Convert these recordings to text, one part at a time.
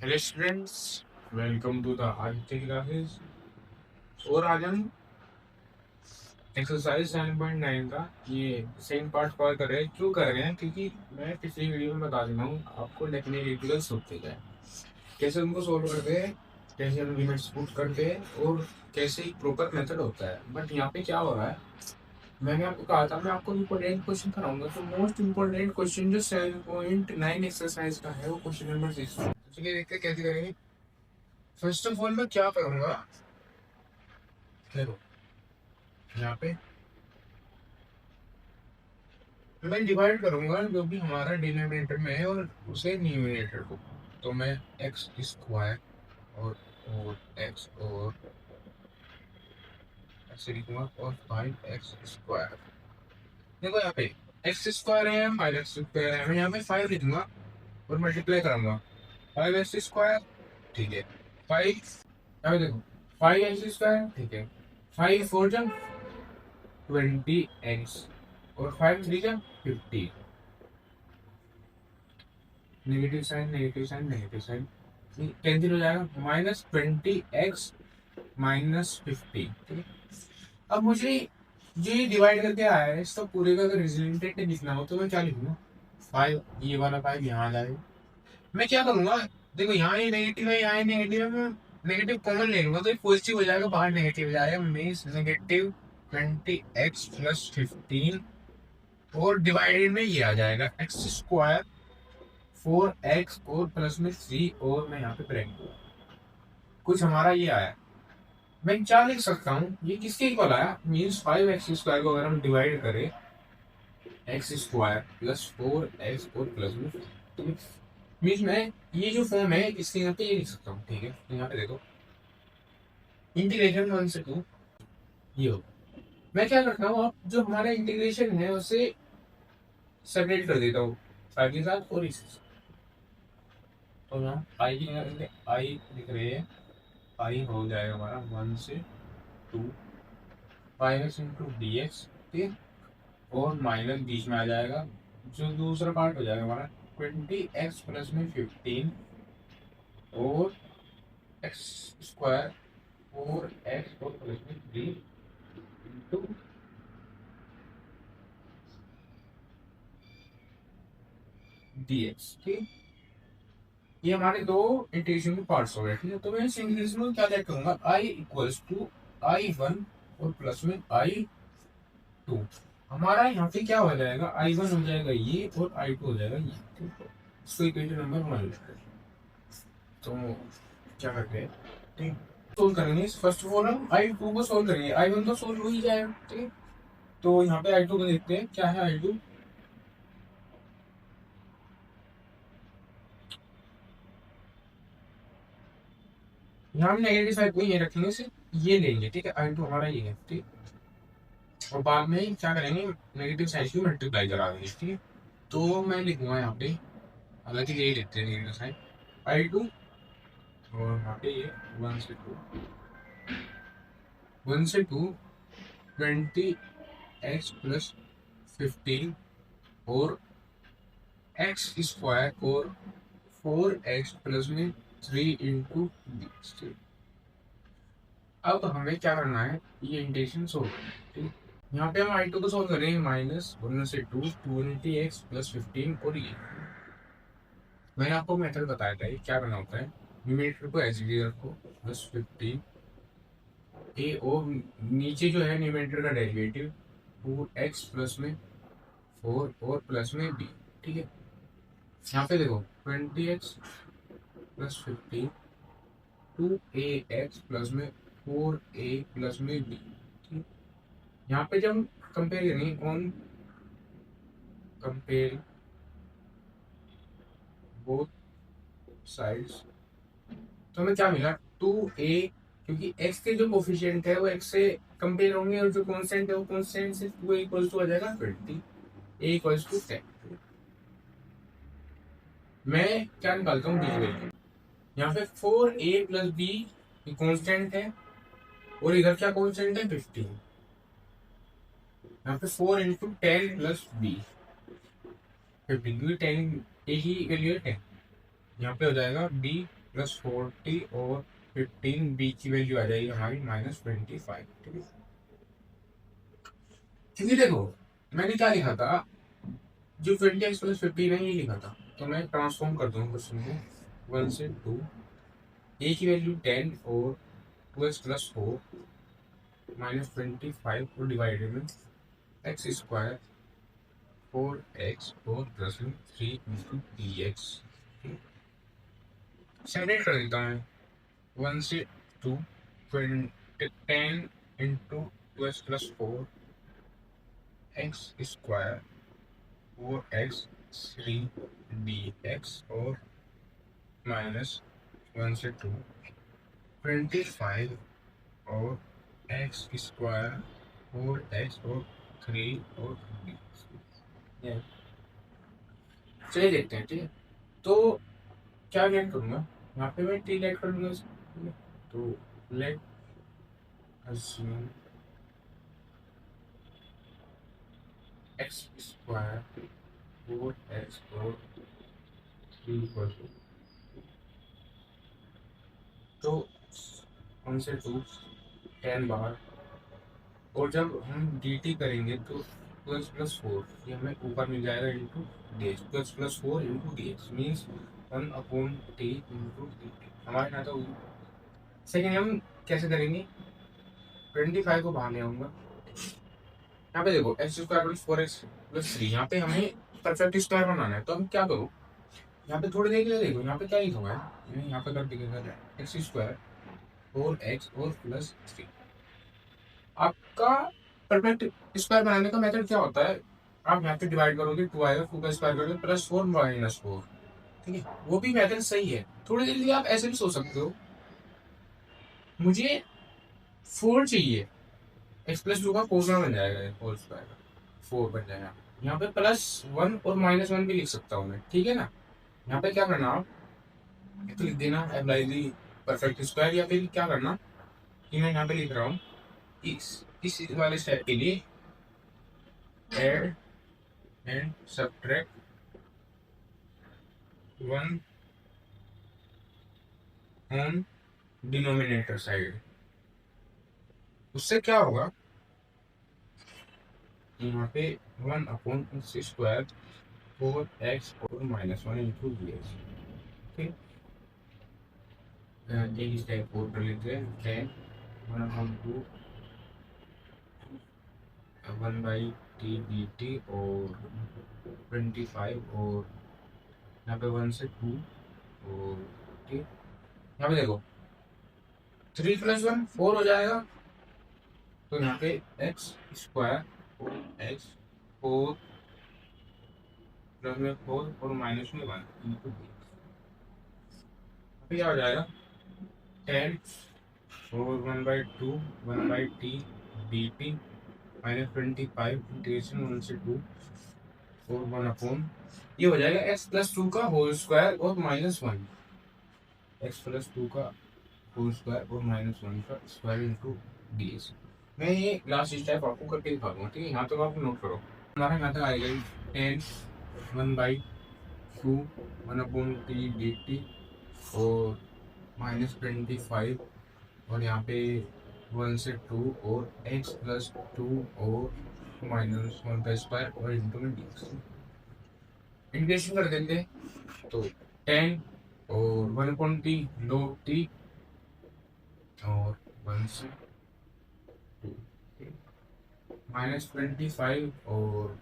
Hello students, welcome to the Aditya classes. और आज हम एक्सरसाइज 9.9 का ये सेकंड पार्ट कवर कर रहे हैं। क्यों कर रहे हैं? क्योंकि मैं पिछली वीडियो में बता देता हूँ आपको डेफिनेट इंटीग्रल्स होते क्या है, कैसे उनको सोल्व करते हैं, कैसे हम लिमिट्स पुट करते हैं और कैसे एक प्रॉपर मेथड होता है। बट यहाँ पे क्या हो रहा है, मैंने आपको कहा था मैं आपको इम्पोर्टेंट क्वेश्चन कराऊंगा। तो मोस्ट इम्पोर्टेंट क्वेश्चन जो 7.9 एक्सरसाइज का है वो क्वेश्चन नंबर 6। चलिए देखते हैं कैसे करेंगे। फर्स्ट ऑफ ऑल मैं क्या करूंगा, देखो यहाँ पे मैं डिवाइड करूंगा जो भी हमारा डिनोमिनेटर में है और उसे न्यूमिनेटर को। तो मैं एक्स स्क्वायर और एक्स और ऐसे लिखूंगा और 5x स्क्वायर। देखो यहाँ पे एक्स स्क्वायर है, 5x स्क्वायर है, मैं यहाँ पे 5 लिखूंगा और मल्टीप्लाई करूंगा 5x स्क्वायर। ठीक है, 5 यहाँ पे देखो 5x स्क्वायर। ठीक है, 5 4 20x और 5 3 50। Negative sign negative sign negative sign cancel हो जाएगा। -20x -50। ठीक है, अब मुझे ये डिवाइड करके आया है, इसका पूरे का अगर रिजल्टेंट लिखना हो तो मैं क्या लिखूंगा, 5, ये वाला 5 यहाँ आ जाएगा। मैं क्या करूंगा, देखो यहाँ ये नेगेटिव है, यहाँ नेगेटिव है, मैं नेगेटिव कॉमन ले लूंगा तो ये पॉजिटिव हो जाएगा, बाहर नेगेटिव हो जाएगा। मीन्स -20x + 15 और डिवाइडेड में ये आ जाएगा x² 4x और प्लस में 3 और मैं यहाँ पे ब्रैकेट कुछ हमारा ये आया। मैं क्या लिख सकता हूँ, ये किसके इक्वल आया, मीन्स 5x² को अगर हम डिवाइड करें x² + 4x और प्लस में 4, मीन्स मैं ये जो फॉर्म है इसके यहाँ पे ये लिख सकता हूँ। ठीक है, तो यहाँ पे देखो इंटीग्रेशन 1 से 2 ये हो। मैं क्या करता हूँ, अब जो हमारा इंटीग्रेशन है उसे सेपरेट कर देता हूँ 5 के साथ और इसके साथ। तो यहाँ आई की जगह आई लिख रहे हैं, आई हो जाएगा हमारा 1 से 2 5x इंटू डी एक्स। ठीक है, और माइनस बीच में आ जाएगा, जो दूसरा पार्ट हो जाएगा हमारा 20x प्लस में 15 और x² 4x और प्लस में 3 इंटू डी एक्स। ठीक है, ये हमारे दो इंटीग्रेशन के पार्ट्स हो गए। ठीक है, तो मैं इस इंटीग्रेशन को क्या लिख करूंगा, आई इक्वल्स टू I1 और प्लस में I2। हमारा यहाँ पे क्या हो जाएगा, I1 हो जाएगा ये और I2 हो जाएगा ये। ठीक है, इसको इक्वेशन नंबर 1 लिखते हैं। तो क्या करते हैं, ठीक, सोल्व करेंगे। फर्स्ट ऑफ ऑल हम I2 को सोल्व करेंगे, I1 तो सोल्व हो ही जाएगा। ठीक है, तो यहाँ पे I2 को देखते हैं क्या है। I2 यहाँ हम नेगेटिव साइड को ये रखेंगे, सिर्फ ये लेंगे। ठीक है, I2 हमारा ये है। ठीक, और बाद में क्या करेंगे, नेगेटिव साइड की मल्टीप्लाई करा देंगे। ठीक है, तो मैं लिखूंगा यहाँ पे, हालांकि यही लिखते हैं नेगेटिव साइड I2 और यहाँ पे ये 1 से 2 20x + 15 और x² और 4x प्लस में 3 इंटू डी। अब हमें क्या करना है, ये इंटीग्रेशन सोल्व करना है। ठीक, यहाँ पे हम I2 को सोल्व करेंगे, -1 से 2 20x + 15 और ये मैंने आपको मेथड बताया था, ये क्या करना होता है, न्यूमरेटर को एज रखो +15 ए और नीचे जो है न्यूमरेटर का डेरिवेटिव 2x प्लस में 4 और प्लस में b। ठीक है, यहाँ पे देखो 20x + 15 2ax प्लस में 4a प्लस में b। ठीक, यहाँ पे जब कंपेयर करेंगे, ऑन कंपेयर बोथ साइड्स, तो हमें क्या मिला 2a, क्योंकि x के जो कोफिशिएंट है वो x से कंपेयर होंगे और जो कांस्टेंट है वो कांस्टेंट से 2a इक्वल टू आ जाएगा 20, a इक्वल्स टू 10। मैं क्या निकालता हूँ, b। यहाँ पे 4a + b कांस्टेंट है और इधर क्या कांस्टेंट है 15। यहाँ पे 4 इंटू 10 + b 15, क्योंकि 10 a की वैल्यू है 10। यहाँ पे हो जाएगा b प्लस 40 और 15, बी की वैल्यू आ जाएगी हमारी -25। ठीक है, क्योंकि देखो मैंने क्या लिखा था, जो 20x प्लस 15 है ये लिखा था, तो मैं ट्रांसफॉर्म कर दूंगा क्वेश्चन को 1 से 2, ए की वैल्यू 10 और 2x प्लस 4 -25 और डिवाइडेड में एक्स स्क्वायर 4x और प्लस में 3 इंटू डी एक्स। सेपरेट कर देता हूँ 1 से 2, 10 into 2x plus 4 x square 4x 3 D x और -1 से 2 25 और एक्स स्क्वायर 4x और 3 और डी। चलिए देखते हैं। ठीक है, तो क्या लेट करूँगा यहाँ पे, मैं टी लेट कर लूँगा इसको। तो late assume x square 4x और 3 इक्वल टू, तो 1 से 2 10 बाहर, और जब हम dt करेंगे तो प्लस प्लस 4 ये हमें ऊपर मिल जाएगा into D x, plus plus 4 into D x means 1/t into D T हमारे यहाँ। तो सेकेंड हम कैसे करेंगे, 25 को बाहर ले आऊँगा, यहाँ पे देखो x square plus 4x plus 3, यहाँ पे हमें परफेक्ट स्क्वायर बनाना है। तो हम क्या करो, यहाँ पे थोड़ी देर के लिए देखो यहाँ पे क्या लिखा हुआ है, मैंने यहाँ पे कर दिया एक्स स्क्वायर 4x और प्लस 3। आपका परफेक्ट स्क्वायर बनाने का मेथड क्या होता है, आप यहाँ पे डिवाइड करोगे 2 आएगा, 2 का स्क्वायर करोगे प्लस 4 माइनस 4। ठीक है, वो भी मेथड सही है। थोड़ी देर के लिए आप ऐसे भी सोच सकते हो, मुझे 4 चाहिए, एक्स प्लस 2 का कोसना बन जाएगा, होल स्क्वायर का 4 बन जाएगा। यहाँ पे +1 और -1 भी लिख सकता हूँ मैं। ठीक है ना, यहाँ पे क्या करना, आप तो लिख देना अप्लाई दी परफेक्ट स्क्वायर, या फिर क्या करना कि मैं यहाँ पे लिख रहा हूँ इस वाले स्टेप के लिए add and subtract 1 on denominator side. उससे क्या होगा, यहाँ पे 1/x स्क्वायर 4x और -1 इंटू डी एक्स। ठीक, एक स्टेप और कर लेते हैं, 10 1/2 1/t dt और 25 और यहाँ पे 1 से 2 और ठीक, यहाँ पे देखो 3 + 1 4 हो जाएगा, तो यहाँ पे एक्स स्क्वायर 4x 4 प्लस में 4 और माइनस में 1 इंटू डी, क्या हो जाएगा 10 और 1/2 1/t dt -25 इंटीग्रेशन 1 से 2 और 1/, ये हो जाएगा x + 2 का होल स्क्वायर और -1, x + 2 का होल स्क्वायर और -1 का स्क्वायर इंटू डी एक्स। मैं ये लास्ट स्टेप आपको करके दिखा दूंगा। ठीक है, यहाँ तक आप नोट करो। हमारा यहाँ तक आएगा 10 1/2 1/t dt और -25 और यहाँ पे 1 से 2 और x + 2 और -1 का स्क्वायर और इंटू में डी एक्स। इंटीग्रेशन कर देंगे तो 10 और 1/t log t और 1 से 2 -25 और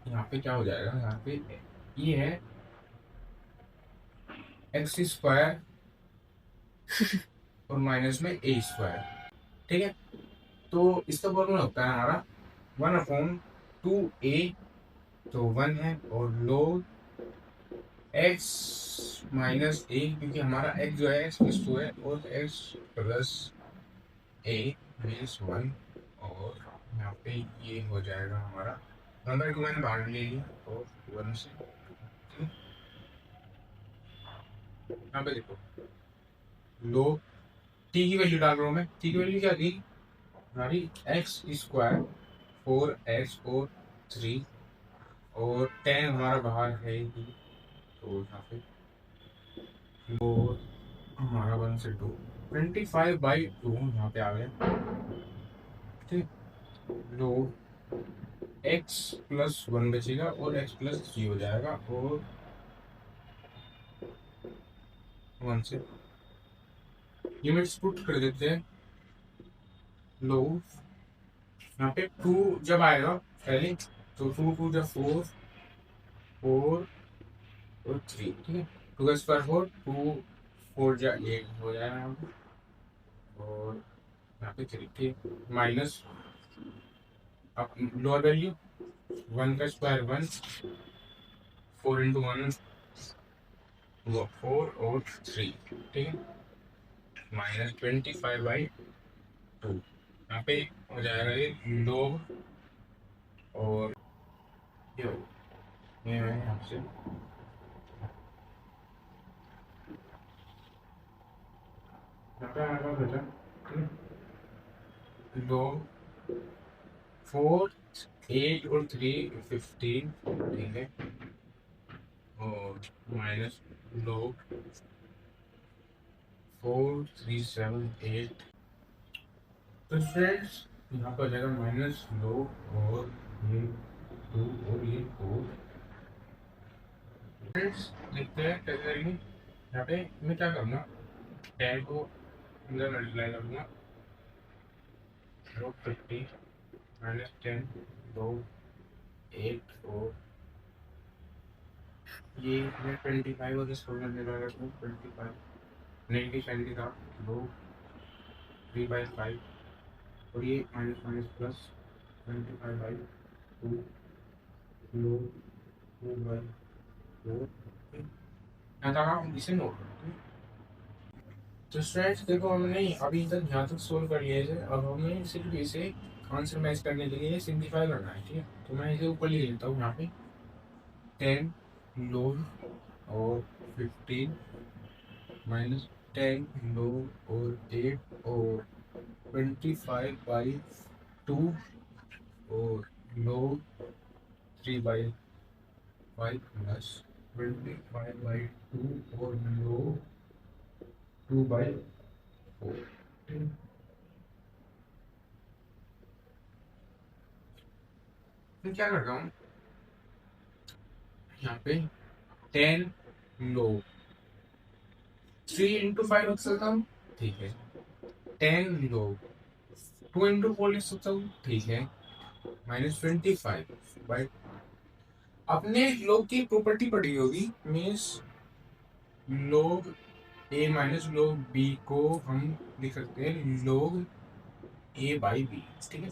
यहाँ पे क्या हो जाएगा, यहाँ पे ये है एक्स स्क्वायर और माइनस में ए स्क्वायर। ठीक है, तो इसका फॉर्मूला होता है हमारा 1/2a, तो 1 है और log x - a, क्योंकि हमारा x जो है x + 2 है और x + a मीन्स 1, और यहाँ पे ये हो जाएगा हमारा 1/2 मैंने बाहर ले लिया और 1 से 2। यहाँ पे देखो लो t की वैल्यू डाल रहा हूँ मैं, t की वैल्यू क्या थी हमारी एक्स स्क्वायर 4x और 3 और 10 हमारा बाहर है ही, तो यहाँ पे 4 जाएगा 1 से 2, 25/2 यहाँ पे आ गया। ठीक, लोग x प्लस 1 बचेगा और x प्लस 3 हो जाएगा, और 1 से लिमिट्स पुट कर देते हैं। लोग यहाँ पे 2 जब आएगा पहले, तो 2 जब 4, 4 और 3, ठीक है। 2 का स्क्वायर 4, 2 4 जा 8 हो जाएगा यहाँ पे, और यहाँ पे 3, ठीक, माइनस अब लोअर वैल्यू 1 का स्क्वायर 1, 4 इंटू 1 4 और 3, ठीक है, माइनस 25/2। यहाँ पे हो जाएगा ये लोग, और ये है यहाँ से लोग 4 8 और 3 15, ठीक है, और माइनस लोग 4 3 7 8। तो फ्रेंड्स यहाँ पर हो जाएगा माइनस लोग, और ये 2 और ये 4। फ्रेंड्स देखते हैं कैसे करेंगे। यहाँ पे मैं क्या करूँगा, 10 को अंदर मल्टीप्लाई करूँगा, 50 माइनस 10 2 8 और ये मैं 25 और इसको मल्टीप्लाई करता हूँ, 25 नेगेटिव साइन के साथ 2 3/5, और ये माइनस माइनस प्लस 25/2 लो 2/4। यहाँ तक हम इसे नोट करते हैं। तो स्ट्रेच देखो, हमने अभी तक यहाँ तक सोल्व कर लिया है। अब हमें सिर्फ इसे आंसर मैच करने के लिए सिंप्लीफाई करना है, ठीक है। तो मैं इसे ऊपर लिख लेता हूँ यहाँ पे 10 लोग और 15 माइनस 10 लोग और 8 और 25/2 और लोग 3/5 प्लस 25/2 और लोग 2/4। मैं क्या करता हूँ यहाँ पे 10 लोग 3 इंटू 5 रख सकता हूँ, ठीक है। 10 लोग 2 इंटू 4 लिख सकता हूँ, ठीक है, माइनस 25। अपने लोग की प्रॉपर्टी पड़ी होगी, मीन्स लोग ए माइनस लोग बी को हम लिख सकते हैं लोग A/B, ठीक है।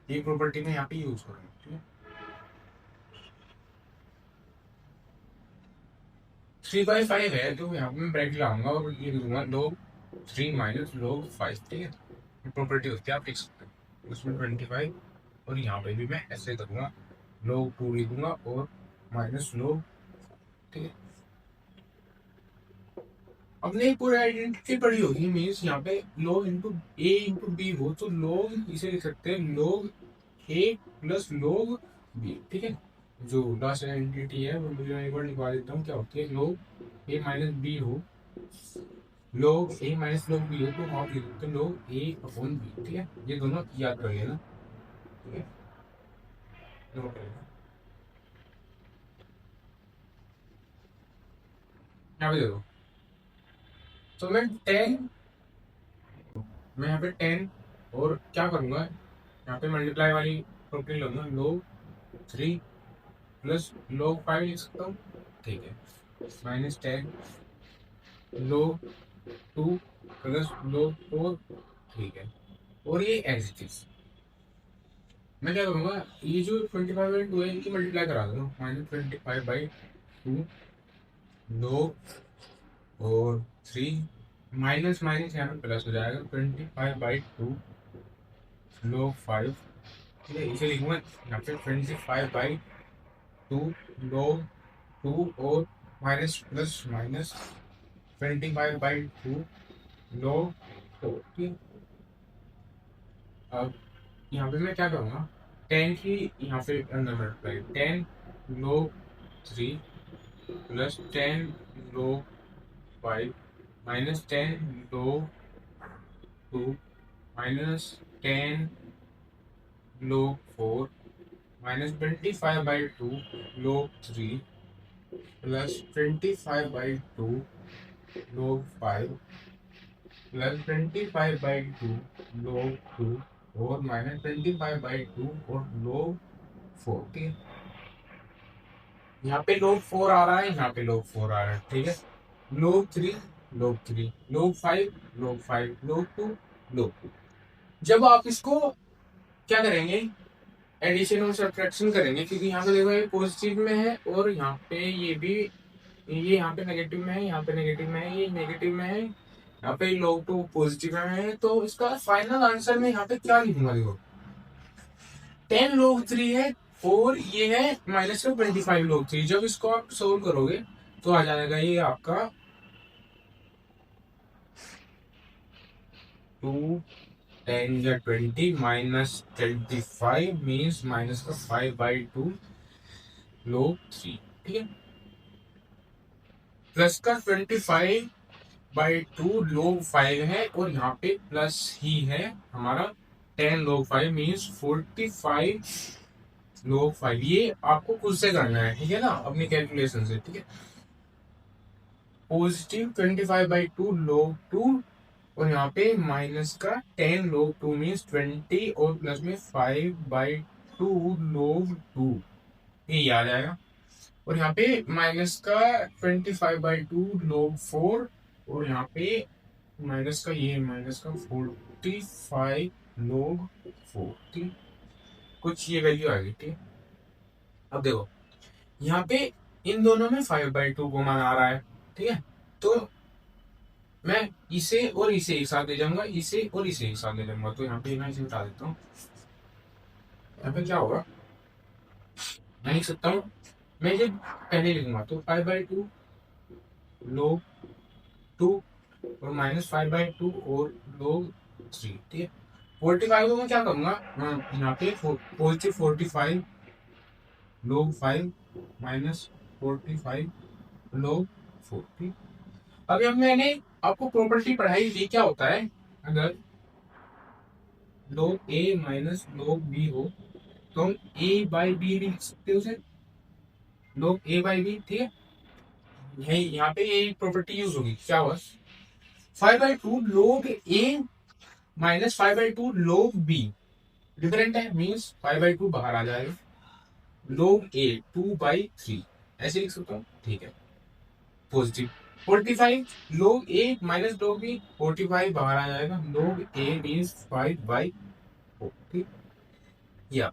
ये प्रॉपर्टी में यहाँ पे यूज करूँगा, ठीक है। 3/5 है तो यहाँ पे मैं ब्रैकेट लगाऊंगा और ये लिखूंगा लोग 3 माइनस लोग 5, ठीक है। ये प्रॉपर्टी होती है, आप लिख सकते हैं उसमें 25, और यहाँ पे भी मैं ऐसे करूँगा लोग 2 लिखूंगा और माइनस लोग, ठीक है। अपने पूरी आइडेंटिटी पड़ी होगी, मीन्स यहाँ पे लोग इंटू ए इंटू बी हो तो लोग इसे लिख सकते हैं लोग ए प्लस लोग बी, ठीक है। जो लास्ट आइडेंटिटी है वो मैं एक बार निकाल देता हूँ, क्या होती है लोग ए माइनस बी हो, लोग ए माइनस लोग बी हो, तो आप लिख सकते हैं लोग ए अपॉन बी, ठीक है। ये दोनों याद कर लेना, ठीक है, नोट कर लेना। यहाँ पे देखो, तो मैं 10, मैं यहाँ पे 10 और क्या करूँगा, यहाँ पे मल्टीप्लाई वाली प्रॉपर्टी लूँगा, लोग 3 प्लस लोग 5 लिख सकता हूँ, ठीक है, माइनस 10 लोग 2 प्लस लोग 4, ठीक है। और ये एज इट इज मैं क्या करूँगा, ये जो 25/2 है इनकी मल्टीप्लाई करा दूँगा, माइनस 25/2 लोग और 3 माइनस माइनस यहाँ पे प्लस हो जाएगा 25/2 लोग 5, ठीक है। इसे लिखूंगा यहाँ पे 25/2 लोग 2 और माइनस प्लस माइनस 25/2 लोग 4, ठीक। अब यहाँ पे मैं क्या करूँगा, 10 की यहाँ पे अंदर मल्टीप्लाई 10 लोग 3 प्लस 10 लोग 5 -10 log 2 -10 log 4 -25/2 log 3 plus 25/2 log 5 plus 25/2 log 2 और -25/2 और log 4। ठीक है, यहाँ पे log 4 आ रहा है, यहाँ पे log 4 आ रहा है। ठीक है, log 3 log 3 log 5 log 5 log 2 log 2। जब आप इसको क्या करेंगे, एडिशन और सब्ट्रैक्शन करेंगे, क्योंकि यहाँ पे देखो ये पॉजिटिव में है और यहाँ पे ये भी, ये यहाँ पे नेगेटिव में है, यहाँ पे नेगेटिव में है, ये नेगेटिव में है, यहाँ पे log 2 पॉजिटिव में है। तो इसका फाइनल आंसर में यहाँ पे क्या लिखूंगा, देखो 10 log 3 है और ये है -25 log 3। जब इसको आप सोल्व करोगे तो आ जाएगा ये आपका 2 10 या 20 -25 मीन्स -5/2 log 3। ठीक है, प्लस का 25/2 log 5 है और यहाँ पे प्लस ही है हमारा 10 log 5 मीन्स 45 log 5। ये आपको खुद से करना है, ठीक है ना, अपनी कैलकुलेशन से। ठीक है, पॉजिटिव 25/2 log 2 और यहाँ पे माइनस का 10 log 2 मीन्स 20 और प्लस में 5/2 log 2, ये याद आएगा। और यहाँ पे माइनस का 25/2 log 4 और यहाँ पे माइनस का ये माइनस का 45 log 4। ठीक, कुछ ये वैल्यू आ गई। ठीक, अब देखो यहाँ पे इन दोनों में 5/2 कॉमन आ रहा है। ठीक है, तो मैं इसे और इसे एक साथ ले जाऊंगा, इसे और इसे एक साथ ले जाऊंगा। तो यहाँ पे मैं इसे हटा देता हूँ। यहाँ पे क्या होगा, मैं लिख सकता हूँ, मैं जब पहले लिखूंगा तो 5/2 log 2 और -5/2 और log 3। ठीक है, 45 को मैं क्या करूंगा, मैं यहाँ पे पॉजिटिव 45 log 5 -45 log 4। ठीक, अभी हम मैंने आपको प्रॉपर्टी पढ़ाई थी, क्या होता है अगर log a minus log b हो तो हम a/b भी लिख सकते हो उसे, log a/b। ठीक है, यहाँ पे ये प्रॉपर्टी यूज होगी, क्या हुआ 5/2 log a minus 5/2 log b different है, मीन्स 5/2 बाहर आ जाएगा, log a 2/3 ऐसे लिख सकता हूँ। ठीक है, positive 45 log a minus log b 45 बाहर आ जाएगा, log a मीन्स 5/4। ठीक, या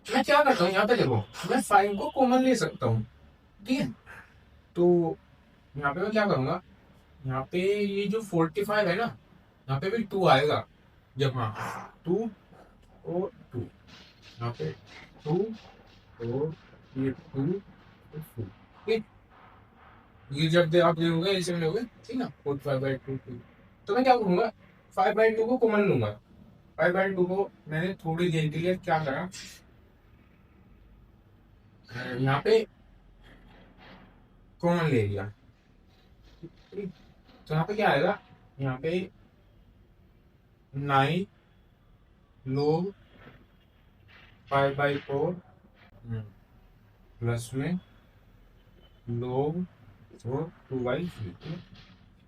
मैं क्या करता हूँ, यहाँ पे देखो मैं 5 को कॉमन ले सकता हूँ। ठीक है, तो यहाँ पे मैं क्या करूंगा, यहाँ पे ये जो 45 है ना, यहाँ पे भी 2 आएगा जब, हाँ 2 और 2, यहाँ पे 2 और ये 2 और 2। ठीक, ये जब आप देखोगे ऐसे में लोगे, ठीक ना, 45/2। तो मैं क्या करूंगा, 5/2 को कॉमन लूंगा। 5/2 को मैंने थोड़ी देर के लिए क्या करा, यहाँ पे कॉमन ले लिया। ठीक, तो यहाँ पे क्या आएगा, यहाँ पे 9 log 5/4 प्लस में log 2/3।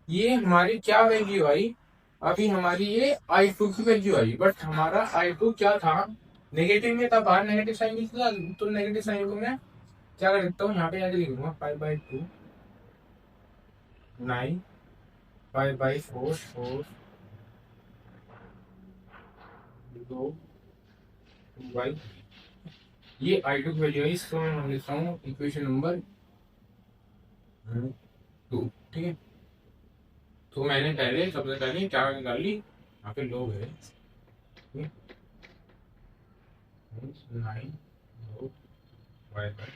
ये हमारी क्या वैल्यू आई, अभी हमारी ये I2 की वैल्यू आई, बट हमारा I2 क्या था, नेगेटिव में था, बाहर नेगेटिव साइन भी था, तो नेगेटिव साइन को मैं क्या कर सकता हूँ, यहाँ पे आगे लिखूंगा 5/2 9 5/4 और 2/3। ये I2 की वैल्यू है, इसको मैं लिखता हूँ इक्वेशन नंबर 2। ठीक है, तो मैंने पहले सबसे पहले क्या निकाली, यहाँ पे लोग है 9 log 5/4।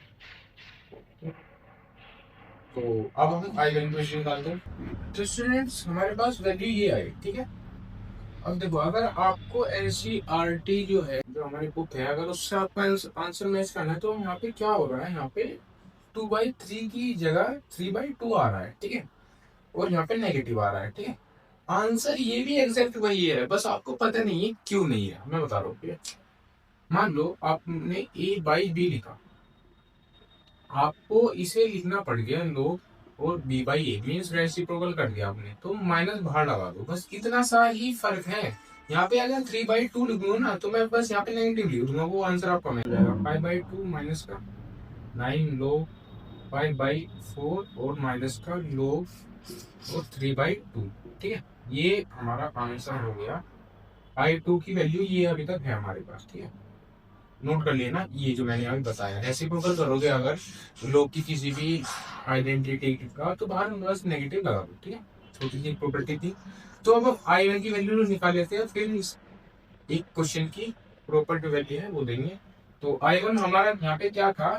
तो अब हम आइगन इक्वेशन निकालते हैं। तो स्टूडेंट्स हमारे पास वैल्यू ये आई। ठीक है, अब देखो अगर आपको एनसीईआरटी जो है, जो हमारी बुक है, अगर उससे आपका आंसर मैच करना है तो यहाँ पे क्या हो रहा है, यहाँ पे 2/3 की जगह 3/2 आ रहा है। ठीक है, और यहाँ पे नेगेटिव आ रहा है, ठीक है। आंसर ये भी एग्जैक्ट वही है, बस आपको पता नहीं है क्यों नहीं है, मैं बता रहा हूँ, ठीक है। मान लो आपने ए बाई बी लिखा, आपको इसे लिखना पड़ गया लो, और B by A means reciprocal कर दिया आपने, तो माइनस बाहर लगा दो, बस इतना सा ही फर्क है। यहाँ पे अगर 3/2 लिख दूंगा ना, तो मैं बस यहाँ पे नेगेटिव लिख दूंगा, वो आंसर आपका मिल जाएगा। 5/2 माइनस का 9 लो, 5/4 और माइनस का लो, और 3/2, ठीक है। ये हमारा आंसर हो गया। I2 की वैल्यू ये अभी तक है हमारे पास, ठीक है। नोट कर लेना, ये जो मैंने अभी बताया, रेसिप्रोकल करोगे अगर लोग की किसी भी आइडेंटिटी का, तो बाहर में बस नेगेटिव लगा दो, ठीक है। छोटी सी प्रॉपर्टी थी। तो अब I1 की वैल्यू निकाल लेते हैं, फिर एक क्वेश्चन की प्रॉपर जो वैल्यू है वो देंगे। तो I1 हमारा यहाँ पे क्या था,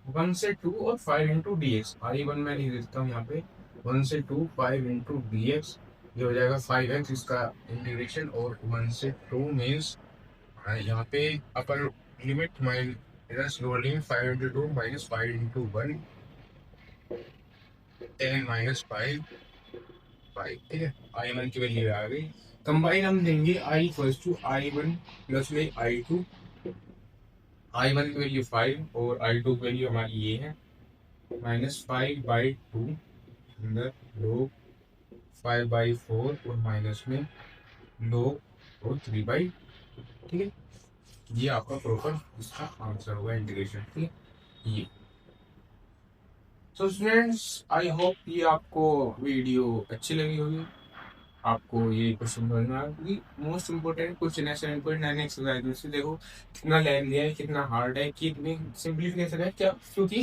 1 से 2 और 5 इंटू डी एक्स। I1 मैं लिख देता हूँ यहाँ पे 1 से 2 5 इंटू डी एक्स, ये हो जाएगा 5x इसका इंटीग्रेशन, और 1 से 2 मीन्स यहाँ पे upper limit minus lower limit 5 into 2 minus 5 into 1 10 minus 5 5, ठीक है। I1 की वैल्यू आ गई। कंबाइन हम देंगे I equals to I1 plus में I2। I1 की वैल्यू 5 और I2 की वैल्यू हमारी ये है -5/2 अंदर लो 5/4 और माइनस में लो और 3/, ठीक है। ये आपका प्रॉपर इसका आंसर होगा इंटीग्रेशन, ठीक है। ये तो स्टूडेंट्स, आई होप ये आपको वीडियो अच्छी लगी होगी, आपको ये क्वेश्चन समझ में आया, क्योंकि मोस्ट इंपोर्टेंट क्वेश्चन है 7.9 एक्सरसाइज में से। देखो कितना लेंथी है, कितना हार्ड है, कितनी सिंप्लीफिकेशन है क्या, क्योंकि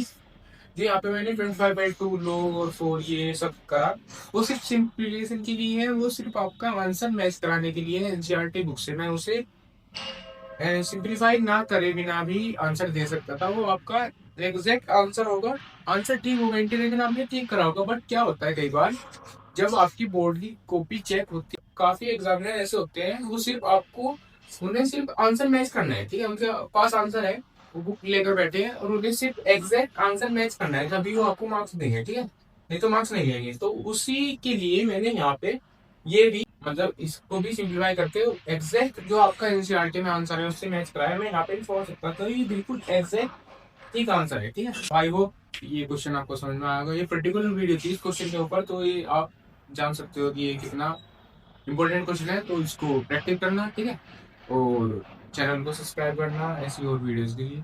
जो यहाँ पे मैंने 25/2 लोग और 4 ये सब करा, वो सिर्फ सिंप्लीफिकेशन के लिए है, वो सिर्फ आपका आंसर मैच कराने के लिए है। एनसीईआरटी बुक से मैं उसे सिंप्लीफाई ना करे बिना भी आंसर दे सकता था, वो आपका एग्जैक्ट आंसर होगा। आंसर ठीक होगा, इंटीग्रेशन आपने ठीक करा होगा, बट क्या होता है कई बार जब आपकी बोर्ड की कॉपी चेक होती है, काफी एग्जामिनर ऐसे होते हैं, वो सिर्फ आपको, उन्हें सिर्फ आंसर मैच करना है, ठीक है। उनके पास आंसर है, वो बुक लेकर बैठे हैं और उन्हें सिर्फ एग्जैक्ट आंसर मैच करना है, तभी वो आपको मार्क्स देंगे, ठीक है। नहीं तो मार्क्स नहीं लेंगे। तो उसी के लिए मैंने यहाँ पे ये भी, मतलब इसको भी सिंप्लीफाई करके एग्जैक्ट जो आपका एनसीईआरटी में आंसर है उससे मैच कराया, मैं यहाँ पे भी पहुंच सकता था, ये बिल्कुल एग्जैक्ट ठीक आंसर है, ठीक है। आई होप ये क्वेश्चन आपको समझ में आएगा। ये पर्टिकुलर वीडियो थी इस क्वेश्चन के ऊपर, तो ये आप जान सकते हो कि ये कितना इंपॉर्टेंट क्वेश्चन है, तो इसको प्रैक्टिस करना, ठीक है। और चैनल को सब्सक्राइब करना ऐसी और वीडियोस के लिए।